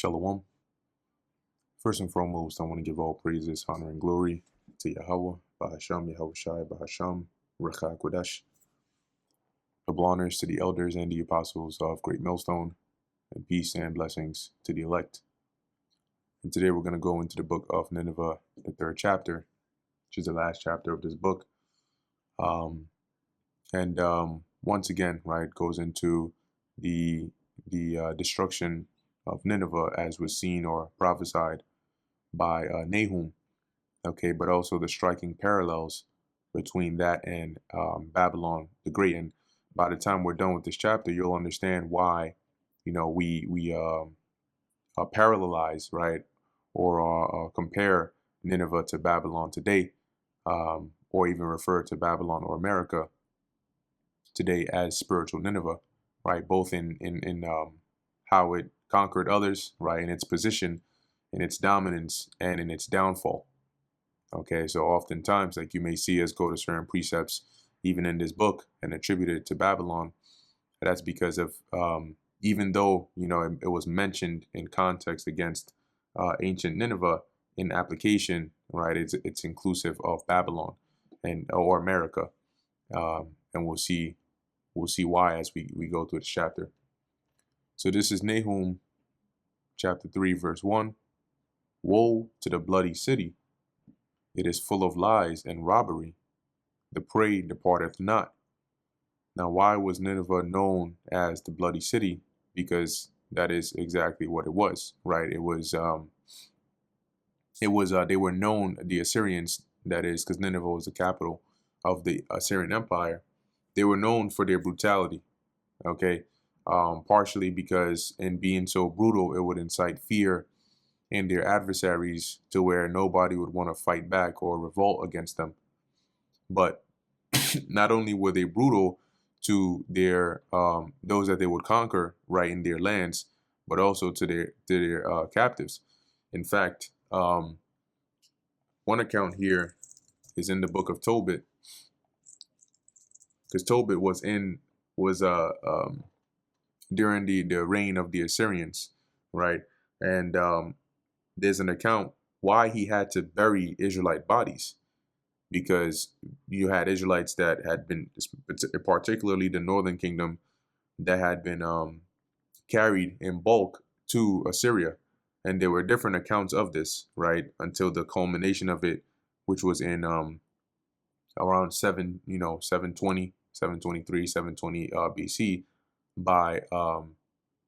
Shalom. First and foremost, I want to give all praises, honor, and glory to Yahweh, Bahasham, Yahushai, Bahasham, Recha Kodesh. Double honors to the elders and the apostles of Great Millstone, and peace and blessings to the elect. And today we're going to go into the book of Nineveh, the third chapter, which is the last chapter of this book. Once again, right, goes into the destruction of Nineveh as was seen or prophesied by Nahum, okay, but also the striking parallels between that and Babylon the Great. And by the time we're done with this chapter, you'll understand why, we parallelize, right, or compare Nineveh to Babylon today, or even refer to Babylon or America today as spiritual Nineveh, right? Both in how it conquered others, right, in its position, in its dominance, and in its downfall. Okay, so oftentimes, like, you may see us go to certain precepts, even in this book, and attribute it to Babylon. That's because of, even though, it was mentioned in context against ancient Nineveh, in application, right, it's inclusive of Babylon or America. And we'll see why as we go through this chapter. So this is Nahum chapter 3, verse 1. Woe to the bloody city! It is full of lies and robbery. The prey departeth not. Now, why was Nineveh known as the bloody city? Because that is exactly what it was, right? It was they were known, the Assyrians, that is, because Nineveh was the capital of the Assyrian Empire. They were known for their brutality, okay? Partially because in being so brutal, it would incite fear in their adversaries to where nobody would want to fight back or revolt against them. But not only were they brutal to their those that they would conquer, right, in their lands, but also to their captives. In fact, one account here is in the book of Tobit, because Tobit was during the reign of the Assyrians, right? And there's an account why he had to bury Israelite bodies, because you had Israelites that had been, particularly the northern kingdom, that had been carried in bulk to Assyria. And there were different accounts of this, right, until the culmination of it, which was in around 720, 723, 720 BC, by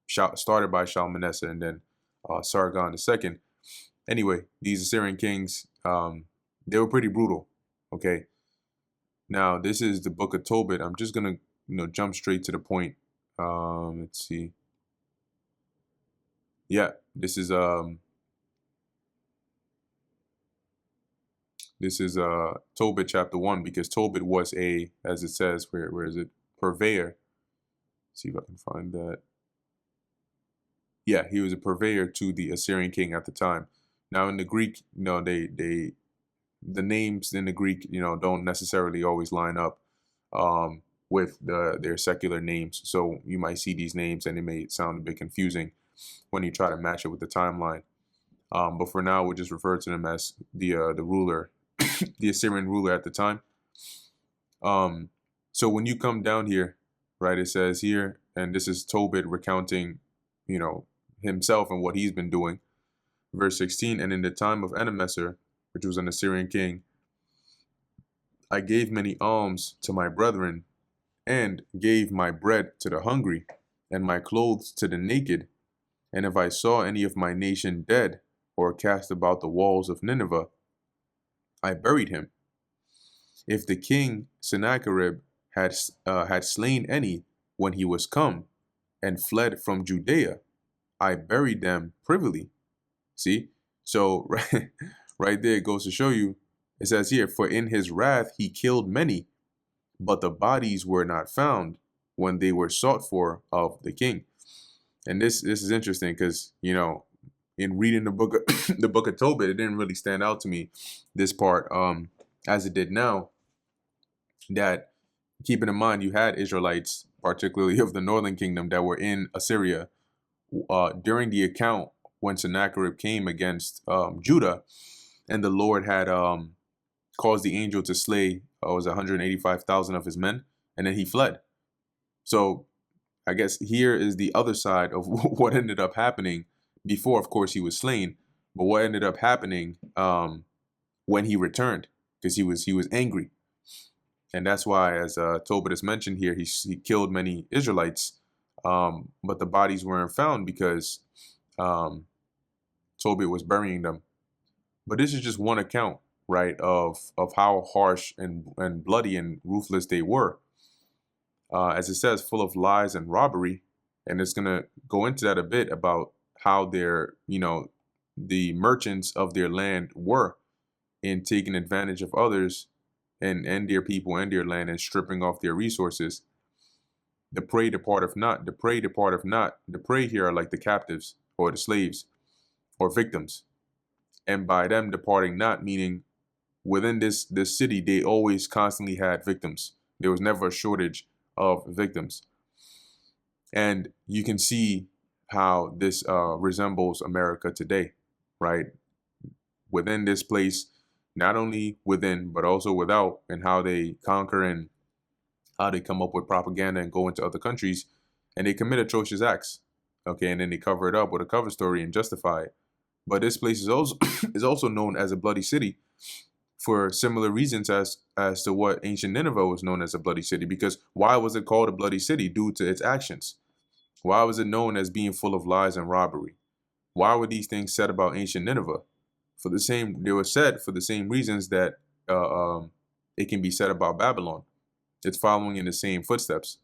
started by Shalmaneser and then Sargon II. Anyway, these Assyrian kings, they were pretty brutal. Okay. Now, this is the book of Tobit. I'm just gonna, jump straight to the point. Let's see. Yeah, this is Tobit chapter 1, because Tobit was as it says, where is it? Purveyor. Let's see if I can find that. Yeah, he was a purveyor to the Assyrian king at the time. Now in the Greek, the names in the Greek, don't necessarily always line up with their secular names. So you might see these names and it may sound a bit confusing when you try to match it with the timeline. But for now, we'll just refer to them as the ruler, the Assyrian ruler at the time. So when you come down here, right, it says here, and this is Tobit recounting, himself and what he's been doing. Verse 16, and in the time of Enemeser, which was an Assyrian king, I gave many alms to my brethren, and gave my bread to the hungry, and my clothes to the naked. And if I saw any of my nation dead, or cast about the walls of Nineveh, I buried him. If the king Sennacherib had slain any when he was come, and fled from Judea, I buried them privily. See? So right there it goes to show you, it says here, for in his wrath he killed many, but the bodies were not found when they were sought for of the king. And this is interesting because, in reading the book of, the book of Tobit, it didn't really stand out to me, this part, as it did now, that keeping in mind you had Israelites, particularly of the northern kingdom, that were in Assyria during the account when Sennacherib came against Judah, and the Lord had caused the angel to slay was 185,000 of his men, and then he fled. So I guess here is the other side of what ended up happening before, of course, he was slain, but what ended up happening when he returned, because he was angry. And that's why, as Tobit has mentioned here, he killed many Israelites, but the bodies weren't found because Tobit was burying them. But this is just one account, right, of how harsh and bloody and ruthless they were. As it says, full of lies and robbery. And it's going to go into that a bit about how they're, the merchants of their land were in taking advantage of others and their people and their land and stripping off their resources. The prey departeth not. The prey departeth not. The prey here are like the captives or the slaves or victims. And by them departing not, meaning within this city, they always constantly had victims. There was never a shortage of victims. And you can see how this resembles America today, right? Within this place, not only within, but also without, and how they conquer and how they come up with propaganda and go into other countries and they commit atrocious acts. Okay, and then they cover it up with a cover story and justify it. But this place is also is also known as a bloody city for similar reasons as to what ancient Nineveh was known as a bloody city. Because why was it called a bloody city? Due to its actions. Why was it known as being full of lies and robbery? Why were these things said about ancient Nineveh? They were said for the same reasons that it can be said about Babylon. It's following in the same footsteps.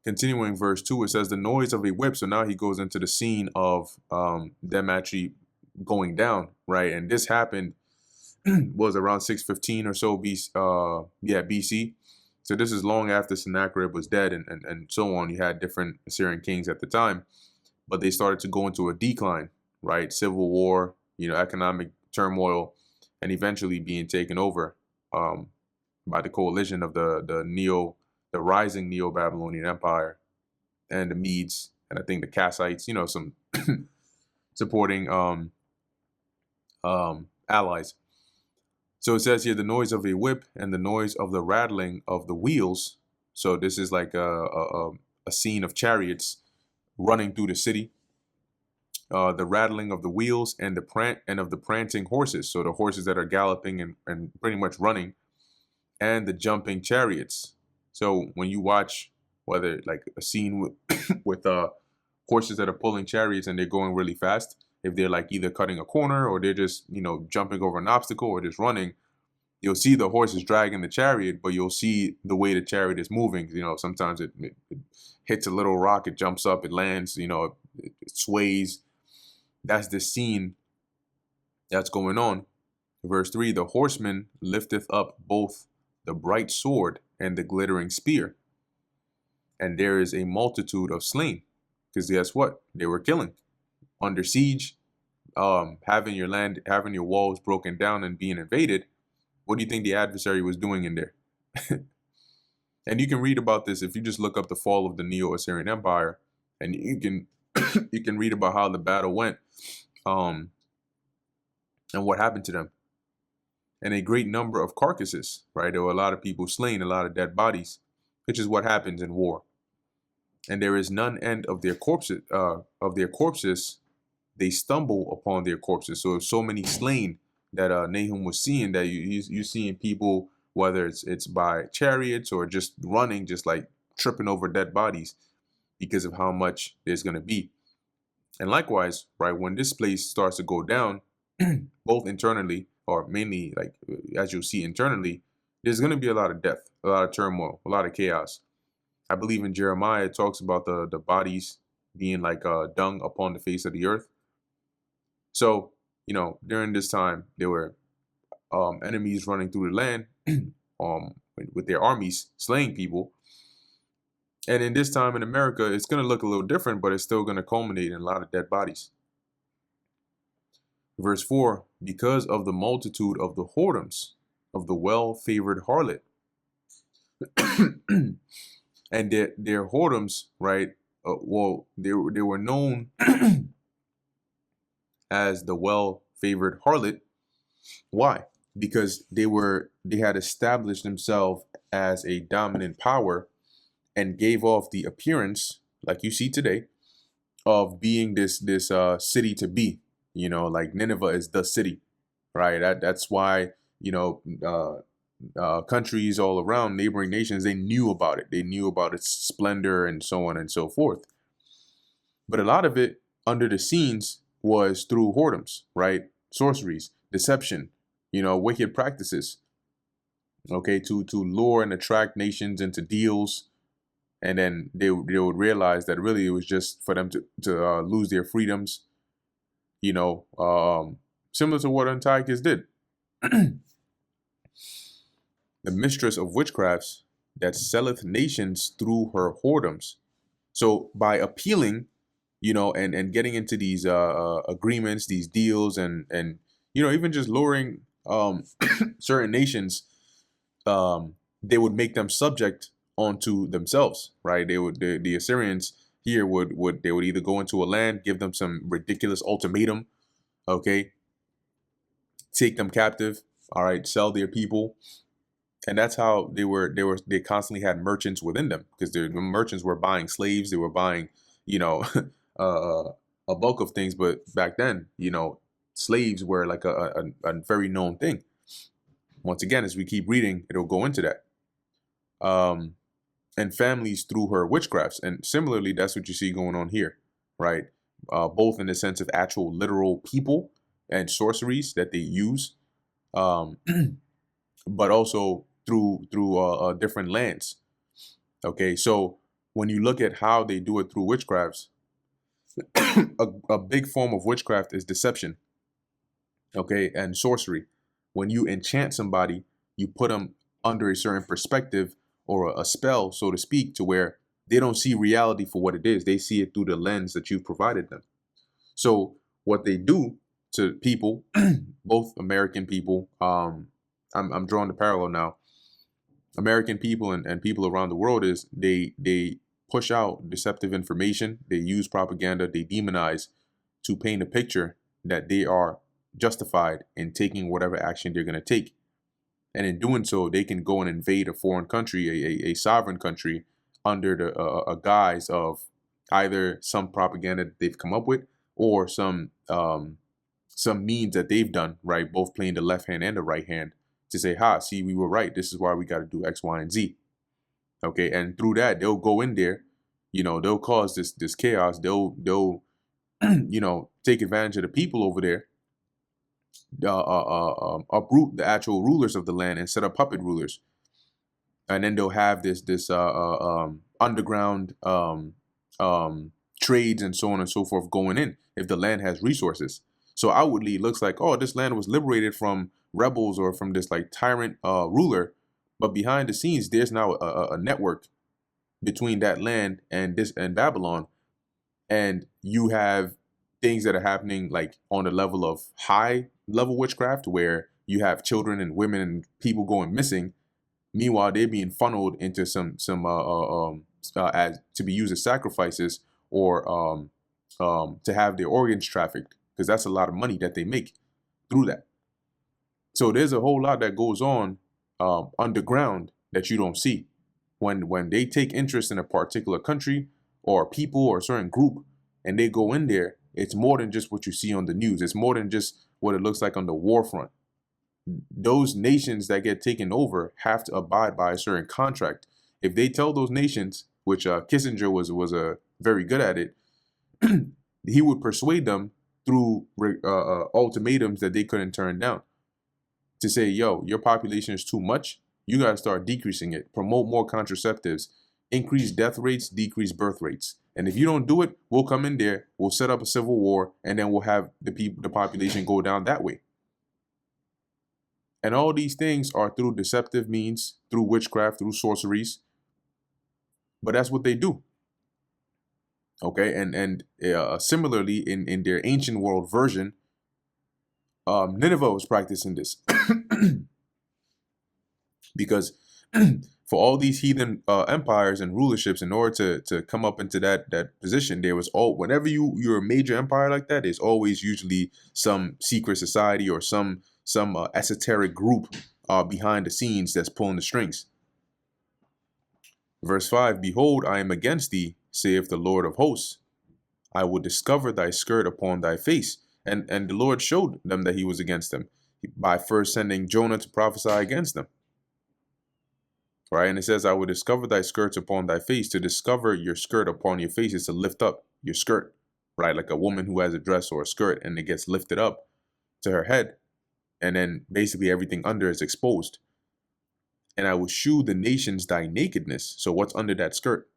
Continuing verse 2, it says the noise of a whip. So now he goes into the scene of them actually going down, right? And this happened was around 615 or so BC. So this is long after Sennacherib was dead and so on. You had different Assyrian kings at the time, but they started to go into a decline, right? Civil war, economic turmoil, and eventually being taken over by the coalition of the rising Neo-Babylonian Empire and the Medes, and I think the Kassites, some supporting allies. So it says here the noise of a whip and the noise of the rattling of the wheels. So this is like a scene of chariots running through the city. The rattling of the wheels and of the prancing horses. So the horses that are galloping and pretty much running, and the jumping chariots. So when you watch whether like a scene with horses that are pulling chariots and they're going really fast, if they're like either cutting a corner or they're just, jumping over an obstacle or just running, you'll see the horses dragging the chariot, but you'll see the way the chariot is moving. Sometimes it hits a little rock, it jumps up, it lands, it sways. That's the scene that's going on. Verse 3, the horseman lifteth up both the bright sword and the glittering spear. And there is a multitude of slain. Because guess what? They were killing. Under siege, having your walls broken down and being invaded. What do you think the adversary was doing in there? And you can read about this if you just look up the fall of the Neo-Assyrian Empire, and you can you can read about how the battle went, and what happened to them. And a great number of carcasses, right? There were a lot of people slain, a lot of dead bodies, which is what happens in war. And there is none end of their corpses. They stumble upon their corpses. So many slain that Nahum was seeing, that you're seeing people, whether it's by chariots or just running, just like tripping over dead bodies because of how much there's going to be. And likewise, right, when this place starts to go down, both internally or mainly, like as you'll see internally, there's going to be a lot of death, a lot of turmoil, a lot of chaos. I believe in Jeremiah, it talks about the bodies being like dung upon the face of the earth. So, during this time, there were enemies running through the land with their armies, slaying people. And in this time in America, it's going to look a little different, but it's still going to culminate in a lot of dead bodies. Verse 4, because of the multitude of the whoredoms of the well-favored harlot. And their whoredoms, right, well, they were known as the well-favored harlot. Why? Because they had established themselves as a dominant power and gave off the appearance, like you see today, of being this city to be. Like Nineveh is the city, right? That's why countries all around, neighboring nations, they knew about it. They knew about its splendor and so on and so forth. But a lot of it under the scenes was through whoredoms, right? Sorceries, deception, wicked practices. Okay, to lure and attract nations into deals, and then they would realize that really it was just for them to lose their freedoms. Similar to what Antiochus did. The mistress of witchcrafts that selleth nations through her whoredoms. So by appealing, and getting into these agreements, these deals, and even just luring certain nations, they would make them subject onto themselves, right? The Assyrians here would either go into a land, give them some ridiculous ultimatum, okay, take them captive, all right, sell their people. And that's how they constantly had merchants within them, because the merchants were buying slaves, they were buying, uh, a bulk of things. But back then, slaves were like a very known thing. Once again, as we keep reading, it'll go into that. And families through her witchcrafts. And similarly, that's what you see going on here, right? Both in the sense of actual literal people and sorceries that they use, but also through different lands. Okay, so when you look at how they do it through witchcrafts, a big form of witchcraft is deception. Okay, and sorcery. When you enchant somebody, you put them under a certain perspective or a spell, so to speak, to where they don't see reality for what it is. They see it through the lens that you've provided them. So what they do to people, both American people, I'm drawing the parallel now. American people and people around the world is they push out deceptive information. They use propaganda. They demonize to paint a picture that they are justified in taking whatever action they're going to take. And in doing so, they can go and invade a foreign country, a sovereign country, under the a guise of either some propaganda that they've come up with, or some means that they've done, right? Both playing the left hand and the right hand, to say, ha, see, we were right. This is why we got to do X, Y, and Z. Okay, and through that, they'll go in there, they'll cause this chaos. They'll take advantage of the people over there, uproot the actual rulers of the land and set up puppet rulers. And then they'll have this underground trades and so on and so forth going in if the land has resources. So outwardly, it looks like, oh, this land was liberated from rebels or from this like tyrant ruler, but behind the scenes, there's now a network between that land and Babylon, and you have things that are happening like on the level of high level witchcraft, where you have children and women and people going missing. Meanwhile, they're being funneled into some as to be used as sacrifices, or to have their organs trafficked, because that's a lot of money that they make through that. So there's a whole lot that goes on underground that you don't see. When they take interest in a particular country or people or a certain group, and they go in there, it's more than just what you see on the news. It's more than just what it looks like on the war front. Those nations that get taken over have to abide by a certain contract. If they tell those nations, which Kissinger was very good at it, he would persuade them through ultimatums that they couldn't turn down, to say, yo, your population is too much. You got to start decreasing it, promote more contraceptives, increase death rates, decrease birth rates. And if you don't do it, we'll come in there, we'll set up a civil war, and then we'll have the population go down that way. And all these things are through deceptive means, through witchcraft, through sorceries. But that's what they do. Okay, and similarly, in their ancient world version, Nineveh was practicing this. Because For all these heathen empires and rulerships, in order to come up into that position, there was whenever you're a major empire like that, there's always usually some secret society or some esoteric group behind the scenes that's pulling the strings. Verse 5, behold, I am against thee, saith the Lord of hosts. I will discover thy skirt upon thy face. And the Lord showed them that he was against them by first sending Jonah to prophesy against them. Right? And it says, I will discover thy skirts upon thy face. To discover your skirt upon your face is to lift up your skirt, right? Like a woman who has a dress or a skirt and it gets lifted up to her head. And then basically everything under is exposed. And I will shew the nations thy nakedness. So what's under that skirt?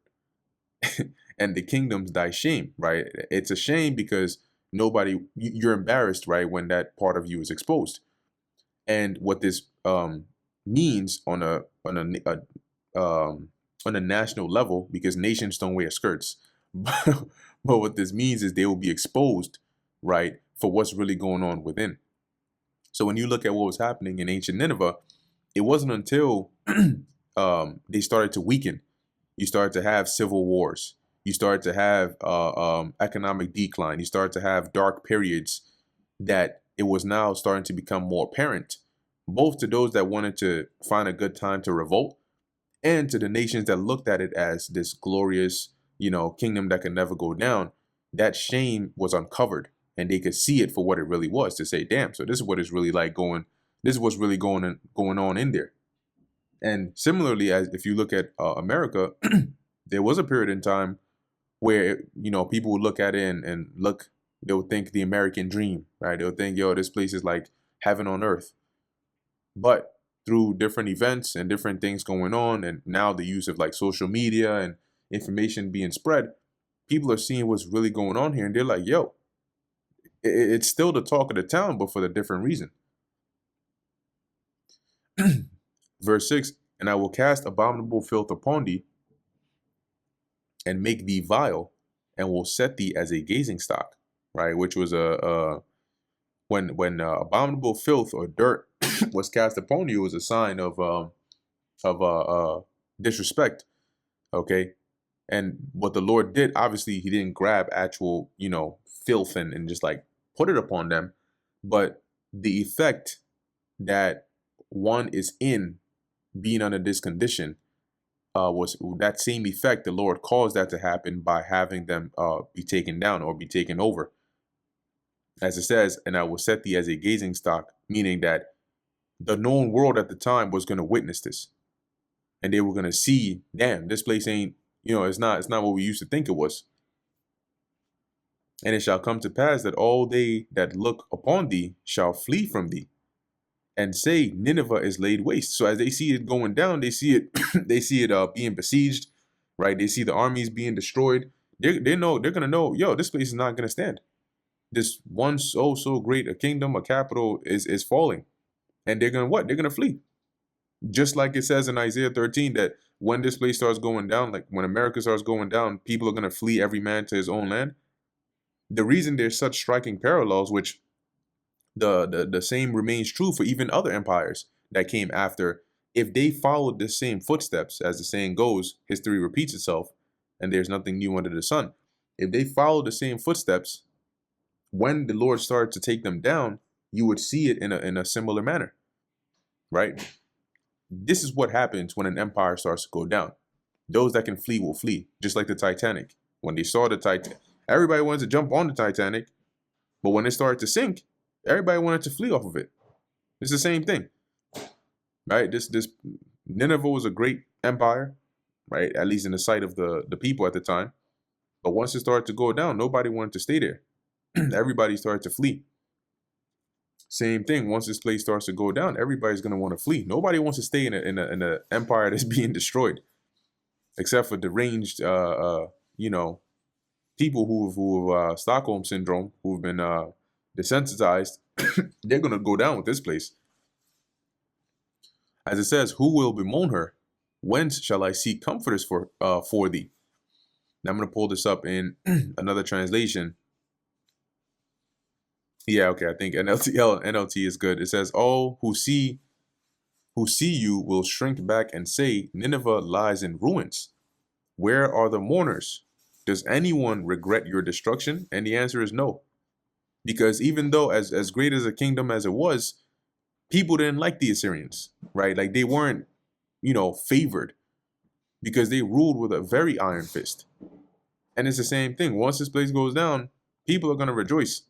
And the kingdoms thy shame, right? It's a shame because you're embarrassed, right? When that part of you is exposed. And what this means on a national level, because nations don't wear skirts, but what this means is they will be exposed, right, for what's really going on within. So when you look at what was happening in ancient Nineveh, it wasn't until they started to weaken, you started to have civil wars, you started to have economic decline, you started to have dark periods, that it was now starting to become more apparent, both to those that wanted to find a good time to revolt, and to the nations that looked at it as this glorious, kingdom that could never go down. That shame was uncovered, and they could see it for what it really was, to say, damn, so this is what it's really like this is what's really going on in there. And similarly, as if you look at America, there was a period in time where, people would look at it and look, they would think the American dream, right? They would think, yo, this place is like heaven on earth. But through different events and different things going on, and now the use of like social media and information being spread, people are seeing what's really going on here. And they're like, yo, it's still the talk of the town, but for the different reason. Verse 6, and I will cast abominable filth upon thee, and make thee vile, and will set thee as a gazing stock, right? Which was when abominable filth or dirt was cast upon you, was a sign of disrespect. Okay, and what the Lord did, obviously, he didn't grab actual filth and just like put it upon them, but the effect that one is in being under this condition was that same effect. The Lord caused that to happen by having them be taken down or be taken over. As it says, and I will set thee as a gazing stock, meaning that the known world at the time was going to witness this. And they were going to see, damn, this place ain't, it's not what we used to think it was. And it shall come to pass that all they that look upon thee shall flee from thee, and say, Nineveh is laid waste. So as they see it going down, they see it, being besieged, right? They see the armies being destroyed. They're gonna know, yo, this place is not gonna stand. This one so great a kingdom, a capital is falling, and they're gonna what? They're gonna flee. Just like it says in Isaiah 13 that when this place starts going down, like when America starts going down, people are gonna flee every man to his own land. The reason there's such striking parallels, which the same remains true for even other empires that came after. If they followed the same footsteps, as the saying goes, history repeats itself, and there's nothing new under the sun. If they followed the same footsteps, when the Lord started to take them down, you would see it in a similar manner, right? This is what happens when an empire starts to go down. Those that can flee will flee, just like the Titanic. When they saw the Titanic, everybody wanted to jump on the Titanic, but when it started to sink, everybody wanted to flee off of it. It's the same thing, right? This Nineveh was a great empire, right? At least in the sight of the people at the time. But once it started to go down, nobody wanted to stay there. Everybody started to flee. Same thing. Once this place starts to go down, everybody's gonna want to flee. Nobody wants to stay in a empire that's being destroyed, except for deranged, people who've Stockholm syndrome, who've been desensitized. They're gonna go down with this place. As it says, who will bemoan her? Whence shall I seek comforters for thee? Now I'm gonna pull this up in another translation. Yeah, okay, I think NLT is good. It says, all who see who see you will shrink back and say, Nineveh lies in ruins. Where are the mourners? Does anyone regret your destruction? And the answer is no. Because even though as great as a kingdom as it was, people didn't like the Assyrians, right? Like they weren't, favored because they ruled with a very iron fist. And it's the same thing. Once this place goes down, people are going to rejoice.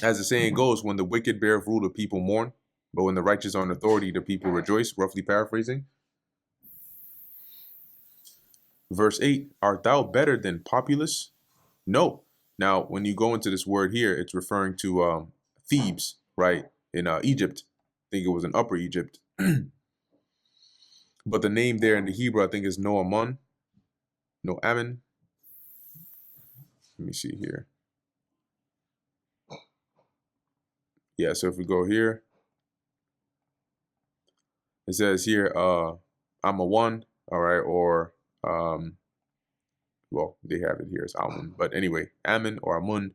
As the saying goes, when the wicked bear rule, the people mourn, but when the righteous are in authority, the people rejoice, roughly paraphrasing. Verse 8, art thou better than populace? No. Now, when you go into this word here, it's referring to Thebes, right, in Egypt. I think it was in Upper Egypt. But the name there in the Hebrew, I think, is Noamun. Noamin. Let me see here. Yeah, so if we go here, it says here, I'm a one, all right, or, well, they have it here as Amun. But anyway, Ammon or Amun.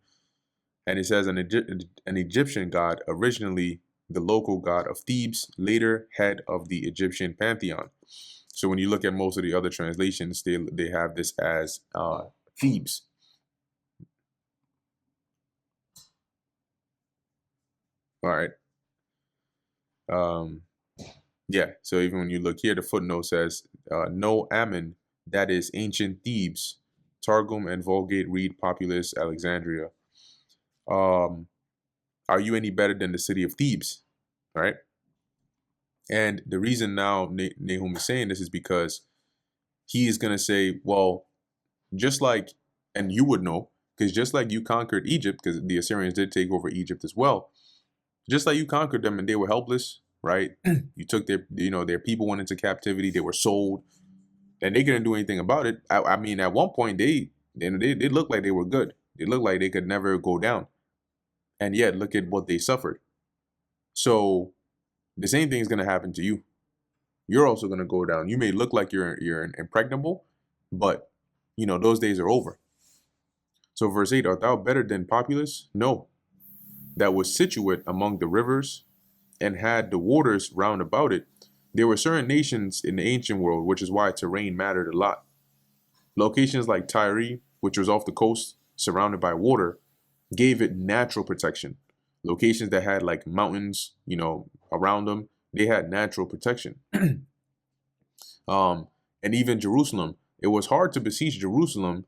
And it says an Egyptian god, originally the local god of Thebes, later head of the Egyptian pantheon. So when you look at most of the other translations, they have this as Thebes. All right. Yeah, so even when you look here, the footnote says, no Ammon, that is ancient Thebes, Targum and Vulgate read Populus Alexandria. Are you any better than the city of Thebes? All right. And the reason now Nahum is saying this is because he is going to say, well, just like, and you would know, because just like you conquered Egypt, because the Assyrians did take over Egypt as well, just like you conquered them and they were helpless, right? You took their people went into captivity, they were sold, and they couldn't do anything about it. I mean, at one point, they looked like they were good. They looked like they could never go down. And yet, look at what they suffered. So the same thing is going to happen to you. You're also going to go down. You may look like you're impregnable, but those days are over. So verse 8, art thou better than populace? No, that was situate among the rivers and had the waters round about it. There were certain nations in the ancient world, which is why terrain mattered a lot. Locations like Tyre, which was off the coast, surrounded by water, gave it natural protection. Locations that had like mountains, around them, they had natural protection. And even Jerusalem, it was hard to besiege Jerusalem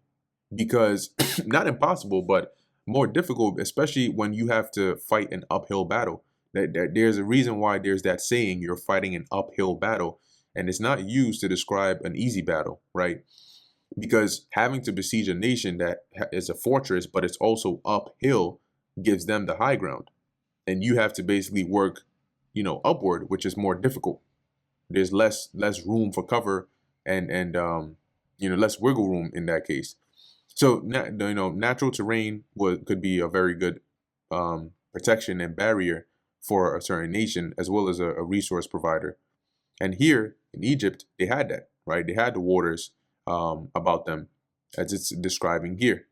because not impossible, but more difficult, especially when you have to fight an uphill battle. There's a reason why there's that saying, you're fighting an uphill battle, and it's not used to describe an easy battle, right? Because having to besiege a nation that is a fortress, but it's also uphill, gives them the high ground. And you have to basically work, upward, which is more difficult. There's less room for cover and less wiggle room in that case. So natural terrain could be a very good protection and barrier for a certain nation, as well as a resource provider. And here in Egypt, they had that, right? They had the waters about them, as it's describing here,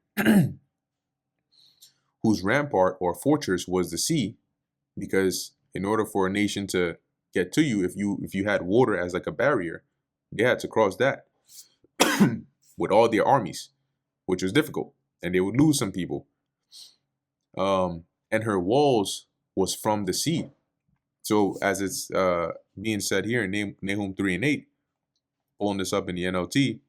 whose rampart or fortress was the sea, because in order for a nation to get to you, if you had water as like a barrier, they had to cross that with all their armies, which was difficult, and they would lose some people. And her walls was from the sea. So as it's being said here in Nahum 3 and 8, pulling this up in the NLT,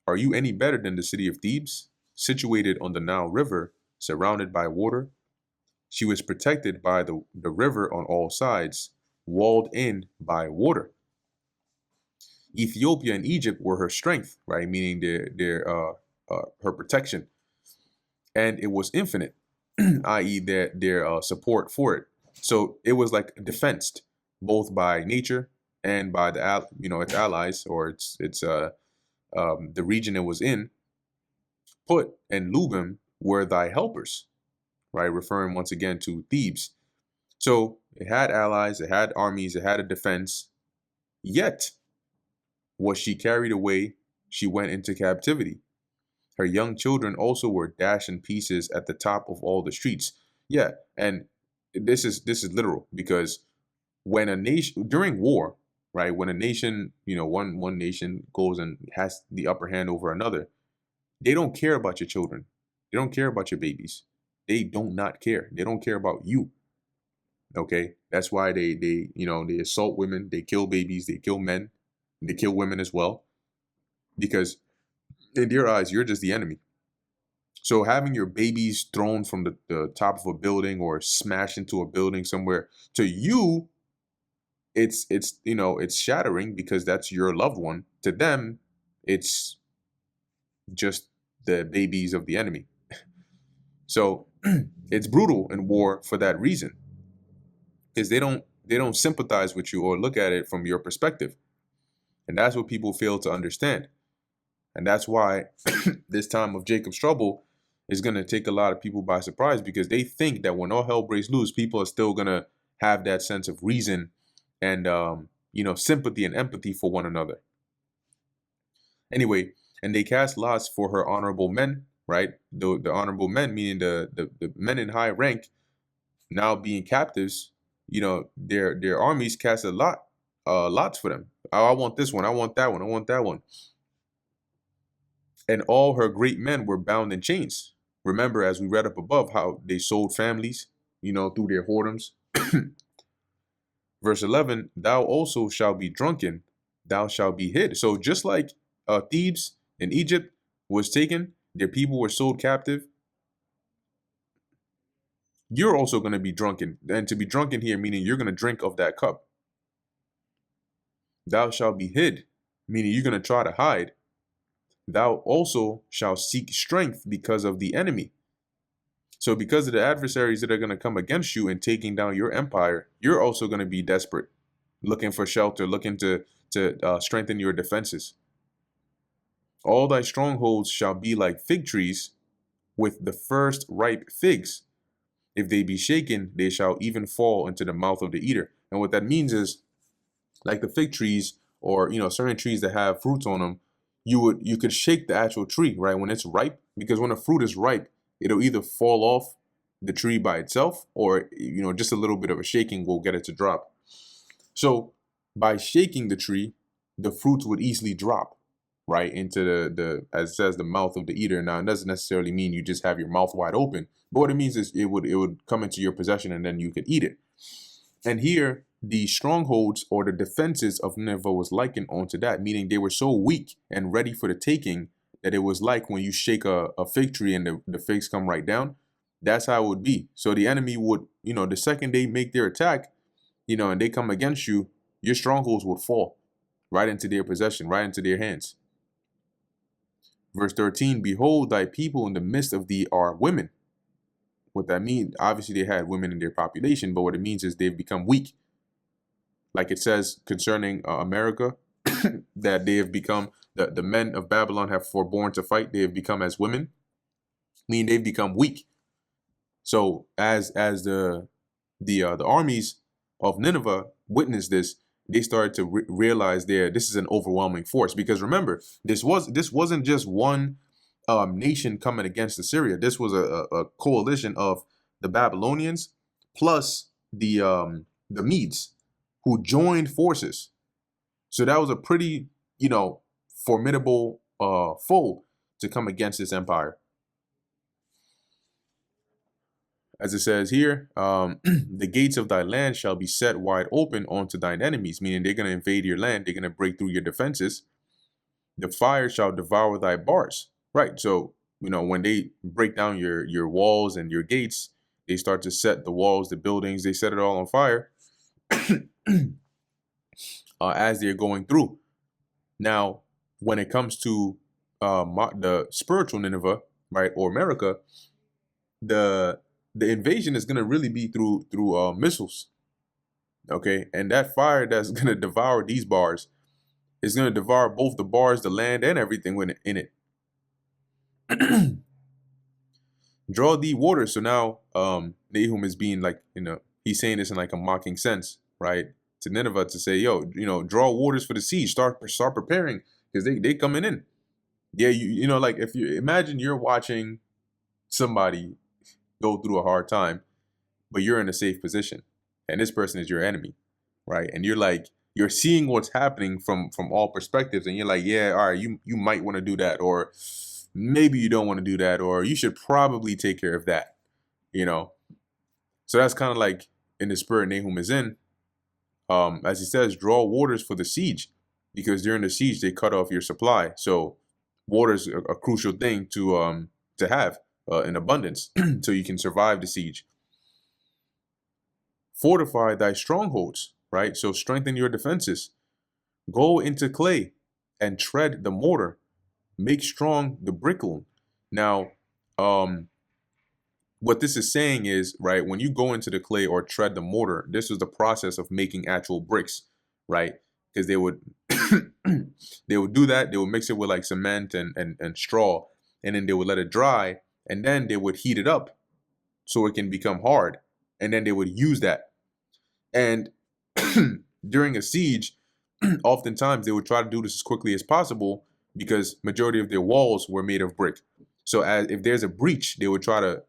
are you any better than the city of Thebes, situated on the Nile River, surrounded by water? She was protected by the river on all sides, walled in by water. Ethiopia and Egypt were her strength, right? Meaning her protection. And it was infinite, i.e. their support for it. So it was like defensed both by nature and by its allies, or the region it was in. Put and Lubim were thy helpers, right? Referring once again to Thebes. So it had allies, it had armies, it had a defense. Yet was she carried away, she went into captivity. Her young children also were dashed in pieces at the top of all the streets. Yeah, and this is literal, because when a nation during war, right, when a nation, one nation goes and has the upper hand over another, they don't care about your children. They don't care about your babies. They don't not care. They don't care about you. Okay, that's why they assault women, they kill babies, they kill men, they kill women as well, because in their eyes you're just the enemy. So having your babies thrown from the top of a building or smashed into a building somewhere, to you, it's shattering because that's your loved one. To them, it's just the babies of the enemy. So it's brutal in war for that reason, because they don't sympathize with you or look at it from your perspective. And that's what people fail to understand. And that's why this time of Jacob's trouble is going to take a lot of people by surprise, because they think that when all hell breaks loose, people are still going to have that sense of reason and, sympathy and empathy for one another. Anyway, and they cast lots for her honorable men, right? The honorable men, meaning the men in high rank, now being captives, their armies cast lots for them. Oh, I want this one. I want that one. I want that one. And all her great men were bound in chains. Remember, as we read up above, how they sold families, through their whoredoms. Verse 11, thou also shalt be drunken, thou shalt be hid. So just like Thebes in Egypt was taken, their people were sold captive, you're also going to be drunken. And to be drunken here, meaning you're going to drink of that cup. Thou shalt be hid, meaning you're going to try to hide. Thou also shalt seek strength because of the enemy. So because of the adversaries that are going to come against you and taking down your empire, you're also going to be desperate, looking for shelter, looking to strengthen your defenses. All thy strongholds shall be like fig trees with the first ripe figs. If they be shaken, they shall even fall into the mouth of the eater. And what that means is, like the fig trees, or certain trees that have fruits on them, you could shake the actual tree, right, when it's ripe, because when a fruit is ripe, it'll either fall off the tree by itself, or just a little bit of a shaking will get it to drop. So by shaking the tree, the fruits would easily drop right into the as it says, the mouth of the eater. Now, it doesn't necessarily mean you just have your mouth wide open, but what it means is it would come into your possession and then you could eat it. And here, the strongholds or the defenses of Nineveh was likened onto that, meaning they were so weak and ready for the taking that it was like when you shake a fig tree and the figs come right down. That's how it would be. So the enemy would, the second they make their attack, and they come against you, your strongholds would fall right into their possession, right into their hands. Verse 13, behold, thy people in the midst of thee are women. What that means, obviously they had women in their population, but what it means is they've become weak. Like it says concerning America, that they have become, the men of Babylon have forborne to fight. They have become as women, meaning they've become weak. So as the armies of Nineveh witnessed this, they started to realize this is an overwhelming force. Because remember, this wasn't just one nation coming against Assyria. This was a coalition of the Babylonians plus the Medes, who joined forces. So that was a pretty formidable foe to come against this empire. As it says here, the gates of thy land shall be set wide open unto thine enemies, meaning they're going to invade your land. They're going to break through your defenses. The fire shall devour thy bars. Right. So, when they break down your walls and your gates, they start to set the walls, the buildings, they set it all on fire as they're going through. Now, when it comes to the spiritual Nineveh, right, or America, the invasion is going to really be through missiles. Okay, and that fire that's going to devour these bars is going to devour both the bars, the land, and everything in it. Draw thee water. So now Nahum is being like, he's saying this in like a mocking sense, right, to Nineveh, to say, yo, draw waters for the siege, start preparing, because they coming in. Yeah, like if you imagine you're watching somebody go through a hard time, but you're in a safe position, and this person is your enemy, right? And you're like, you're seeing what's happening from all perspectives, and you're like, yeah, all right, you might want to do that, or maybe you don't want to do that, or you should probably take care of that, you know. So that's kind of like in the spirit Nahum is in. As he says, draw waters for the siege, because during the siege they cut off your supply. So water is a crucial thing to have in abundance, so you can survive the siege. Fortify thy strongholds, right? So strengthen your defenses. Go into clay and tread the mortar. Make strong the brickle. Now, what this is saying is, right, when you go into the clay or tread the mortar, this is the process of making actual bricks, right? Because they would they would do that. They would mix it with like cement and straw, and then they would let it dry, and then they would heat it up so it can become hard, and then they would use that. And during a siege, oftentimes they would try to do this as quickly as possible because majority of their walls were made of brick. So as if there's a breach, they would try to,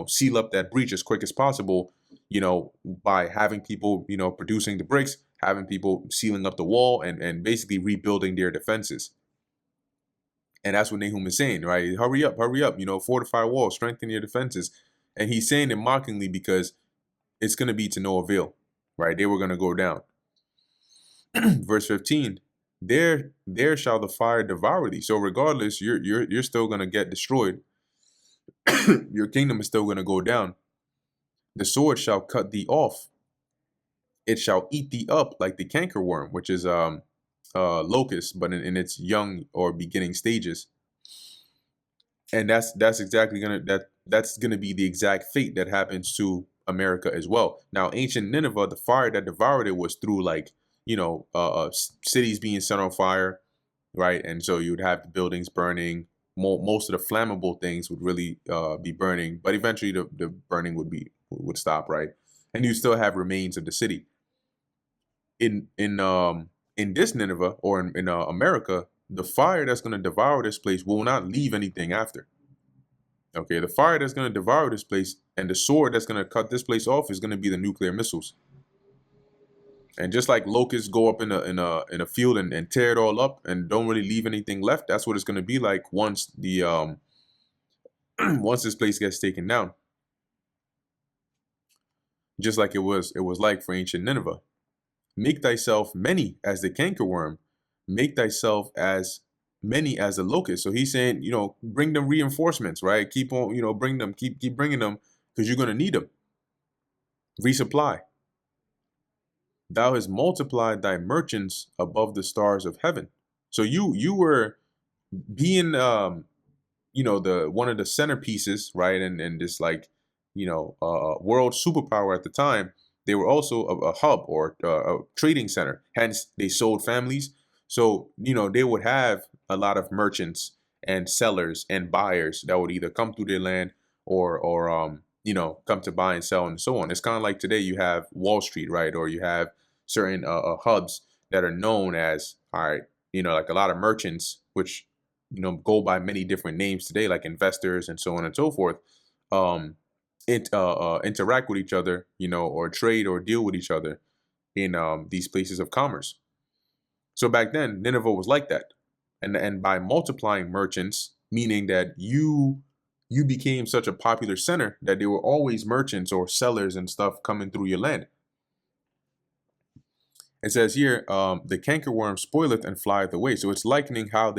seal up that breach as quick as possible, by having people, producing the bricks, having people sealing up the wall and basically rebuilding their defenses. And that's what Nahum is saying, right? Hurry up, fortify walls, strengthen your defenses. And he's saying it mockingly because it's going to be to no avail, right? They were going to go down. Verse 15, there shall the fire devour thee. So regardless, you're still going to get destroyed. Your kingdom is still going to go down. The sword shall cut thee off. It shall eat thee up like the cankerworm, which is locust, but in its young or beginning stages. And that's exactly that's gonna be the exact fate that happens to America as well. Now, ancient Nineveh, the fire that devoured it was through like cities being set on fire, right? And so you would have the buildings burning. Most of the flammable things would really be burning, but eventually the burning would stop, right? And you still have remains of the city. In this Nineveh or in America, the fire that's going to devour this place will not leave anything after. Okay, the fire that's going to devour this place and the sword that's going to cut this place off is going to be the nuclear missiles. And just like locusts go up in a field and tear it all up and don't really leave anything left, that's what it's going to be like once the once this place gets taken down. Just like it was like for ancient Nineveh. Make thyself many as the cankerworm. Make thyself as many as the locust. So he's saying, bring them reinforcements, right? Keep on, bring them, keep bringing them because you're going to need them. Resupply. Thou hast multiplied thy merchants above the stars of heaven. So you were being, the one of the centerpieces, right? And this like, world superpower at the time. They were also a hub or a trading center. Hence, they sold families. So, they would have a lot of merchants and sellers and buyers that would either come through their land or come to buy and sell and so on. It's kind of like today you have Wall Street, right? Or you have certain hubs that are known as, all right, like a lot of merchants, which, go by many different names today, like investors and so on and so forth. Interact with each other, or trade or deal with each other in these places of commerce. So back then, Nineveh was like that, and by multiplying merchants, meaning that you became such a popular center that there were always merchants or sellers and stuff coming through your land. It says here, the cankerworm spoileth and flieth away. So it's likening how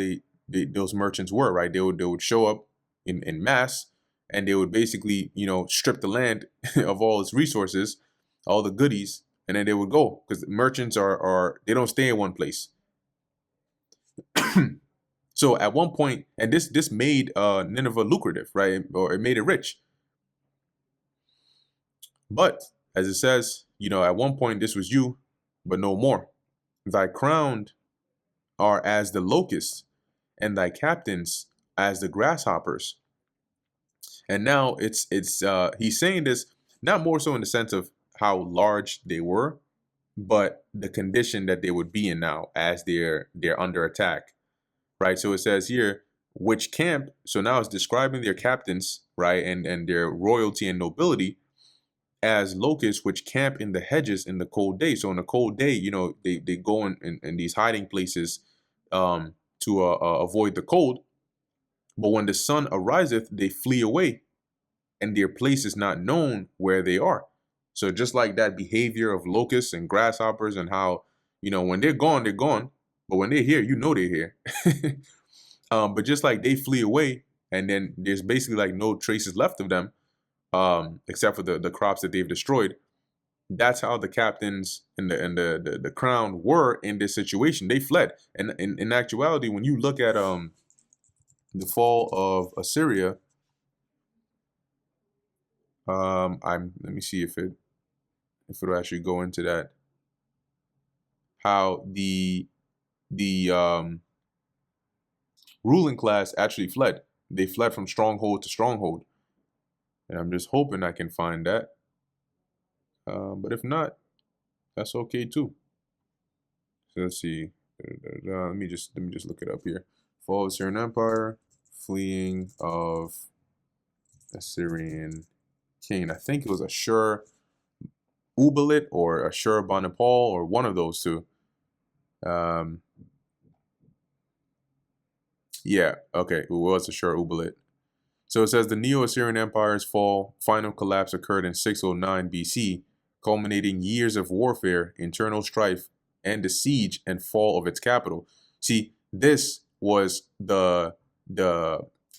those merchants were, right? They would show up in mass. And they would basically, strip the land of all its resources, all the goodies, and then they would go because merchants they don't stay in one place. So at one point, and this made Nineveh lucrative, right? Or it made it rich. But as it says, at one point this was you, but no more. Thy crown are as the locusts, and thy captains as the grasshoppers. And now he's saying this not more so in the sense of how large they were, but the condition that they would be in now as they're under attack, right? So it says here, which camp, so now it's describing their captains, right, and their royalty and nobility as locusts which camp in the hedges in the cold day. So in the cold day, they go in these hiding places to avoid the cold. But when the sun ariseth, they flee away, and their place is not known where they are. So just like that behavior of locusts and grasshoppers, and how, when they're gone, they're gone. But when they're here, they're here. But just like they flee away, and then there's basically like no traces left of them, except for the crops that they've destroyed. That's how the captains and the crown were in this situation. They fled. And in actuality, when you look at the fall of Assyria, let me see if it'll actually go into that. How the ruling class actually fled. They fled from stronghold to stronghold. And I'm just hoping I can find that. But if not, that's okay too. So let's see. Let me just look it up here. Fall of Assyrian Empire, fleeing of Assyrian king. I think it was Ashur Ubalit or Ashurbanipal, or one of those two. Yeah, okay, it was Ashur Ubalit. So it says the Neo-Assyrian Empire's final collapse occurred in 609 BC, culminating years of warfare, internal strife, and the siege and fall of its capital. See, this was the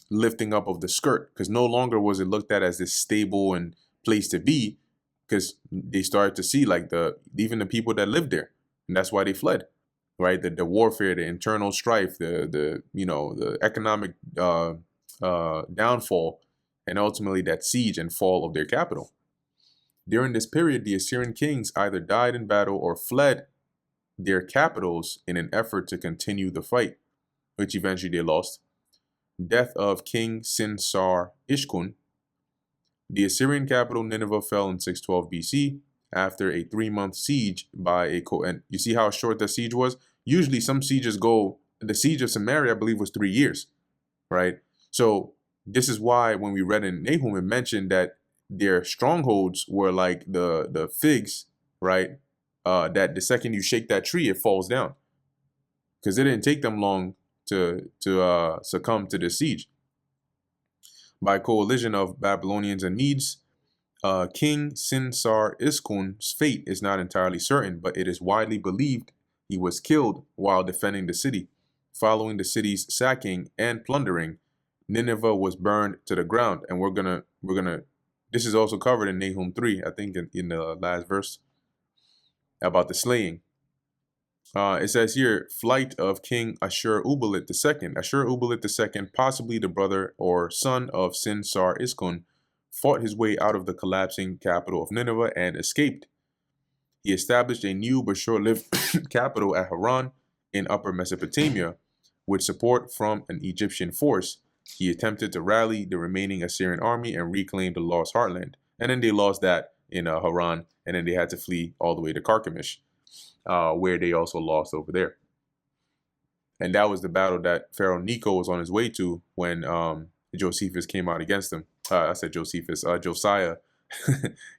lifting up of the skirt, because no longer was it looked at as this stable and place to be, because they started to see like even the people that lived there, and that's why they fled, right? The warfare, the internal strife, the economic downfall, and ultimately that siege and fall of their capital. During this period, the Assyrian kings either died in battle or fled their capitals in an effort to continue the fight, which eventually they lost. Death of King Sinsar Ishkun. The Assyrian capital Nineveh fell in 612 BC after a 3-month siege by and you see how short the siege was? Usually some sieges the siege of Samaria, I believe, was 3 years, right? So this is why when we read in Nahum, it mentioned that their strongholds were like the figs, right? That the second you shake that tree, it falls down. Because it didn't take them long to succumb to the siege. By coalition of Babylonians and Medes, King Sinsar Iskun's fate is not entirely certain, but it is widely believed he was killed while defending the city. Following the city's sacking and plundering, Nineveh was burned to the ground. And we're gonna this is also covered in Nahum 3, I think in the last verse, about the slaying. It says here, flight of King Ashur Ubalit II. Ashur Ubalit II, possibly the brother or son of Sinsar Iskun, fought his way out of the collapsing capital of Nineveh and escaped. He established a new but short-lived capital at Haran in Upper Mesopotamia. With support from an Egyptian force, he attempted to rally the remaining Assyrian army and reclaim the lost heartland. And then they lost that in Haran, and then they had to flee all the way to Carchemish, where they also lost over there. And that was the battle that Pharaoh Necho was on his way to when Josephus came out against him. I said Josephus, Josiah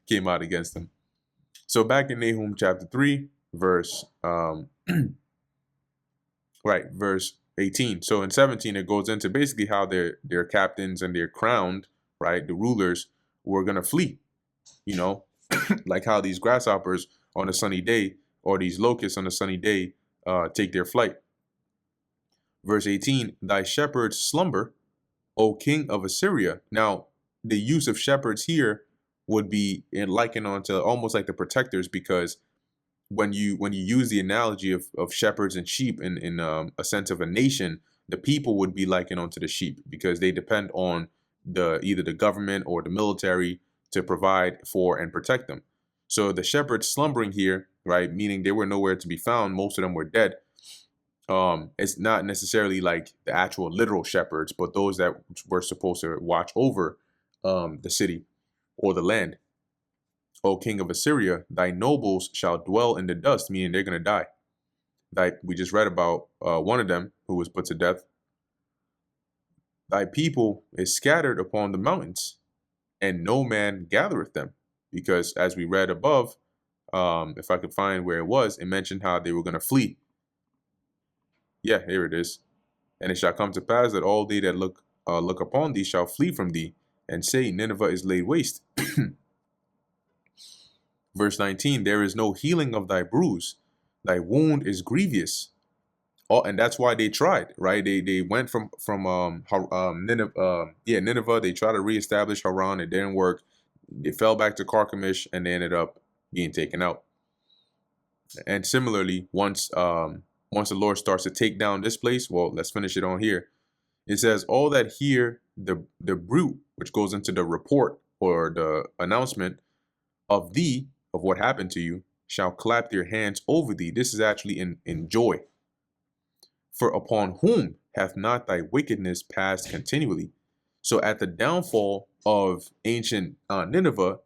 came out against him. So back in Nahum chapter 3, verse verse 18. So in 17, it goes into basically how their captains and their crowned, right, the rulers were going to flee, like how these grasshoppers on a sunny day, or these locusts on a sunny day, take their flight. Verse 18, thy shepherds slumber, O king of Assyria. Now, the use of shepherds here would be likened onto almost like the protectors, because when you use the analogy of shepherds and sheep in a sense of a nation, the people would be likened onto the sheep, because they depend on either the government or the military to provide for and protect them. So the shepherds slumbering here, right, meaning they were nowhere to be found. Most of them were dead. It's not necessarily like the actual literal shepherds, but those that were supposed to watch over the city or the land. O king of Assyria, thy nobles shall dwell in the dust, meaning they're going to die. We just read about one of them who was put to death. Thy people is scattered upon the mountains, and no man gathereth them. because as we read above, if I could find where it mentioned how they were going to flee. Yeah, here it is. And it shall come to pass that all they that look upon thee shall flee from thee, and say, Nineveh is laid waste. Verse 19, there is no healing of thy bruise, thy wound is grievous. Oh, and that's why they tried, right? They went from Nineveh, Nineveh. They tried to reestablish Haran. It didn't work. They fell back to Carchemish, and they ended up being taken out. And similarly, once the Lord starts to take down this place, well, let's finish it on here. It says, all that hear the bruit, which goes into the report or the announcement of thee, of what happened to you, shall clap their hands over thee. This is actually in joy. For upon whom hath not thy wickedness passed continually? So at the downfall of ancient Nineveh,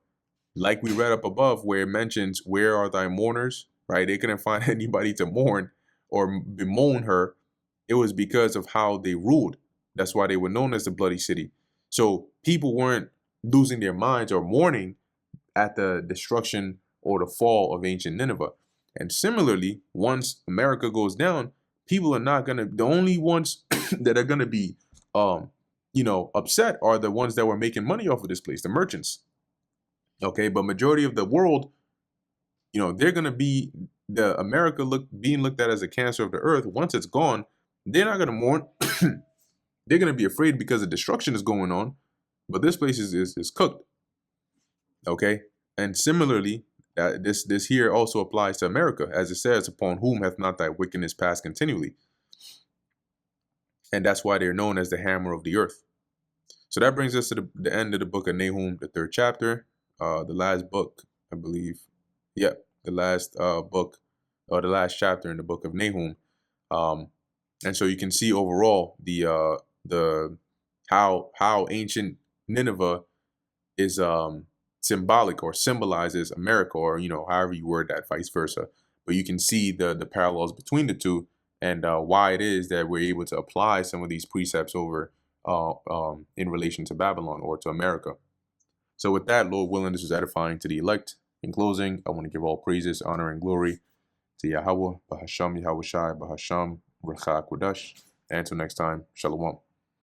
like we read up above, where it mentions, where are thy mourners, right? They couldn't find anybody to mourn or bemoan her. It was because of how they ruled. That's why they were known as the bloody city. So people weren't losing their minds or mourning at the destruction or the fall of ancient Nineveh. And similarly, once America goes down, people are not going to, the only ones that are going to be, upset are the ones that were making money off of this place, the merchants. Okay, but majority of the world, they're going to be being looked at as a cancer of the earth. Once it's gone, they're not going to mourn. They're going to be afraid because the destruction is going on, but this place is cooked. Okay, and similarly, this here also applies to America, as it says, upon whom hath not thy wickedness passed continually. And that's why they're known as the hammer of the earth. So that brings us to the end of the book of Nahum, the 3rd chapter, the last book, I believe. Yeah, the last book, or the last chapter in the book of Nahum. And so you can see overall the how ancient Nineveh is symbolic or symbolizes America, or however you word that, vice versa. But you can see the parallels between the two, and why it is that we're able to apply some of these precepts over in relation to Babylon or to America. So with that, Lord willing, this is edifying to the elect. In closing, I want to give all praises, honor, and glory to Yahweh, Bahasham, Yahweh Shai, Bahasham, Recha Kodash. And until next time, Shalom.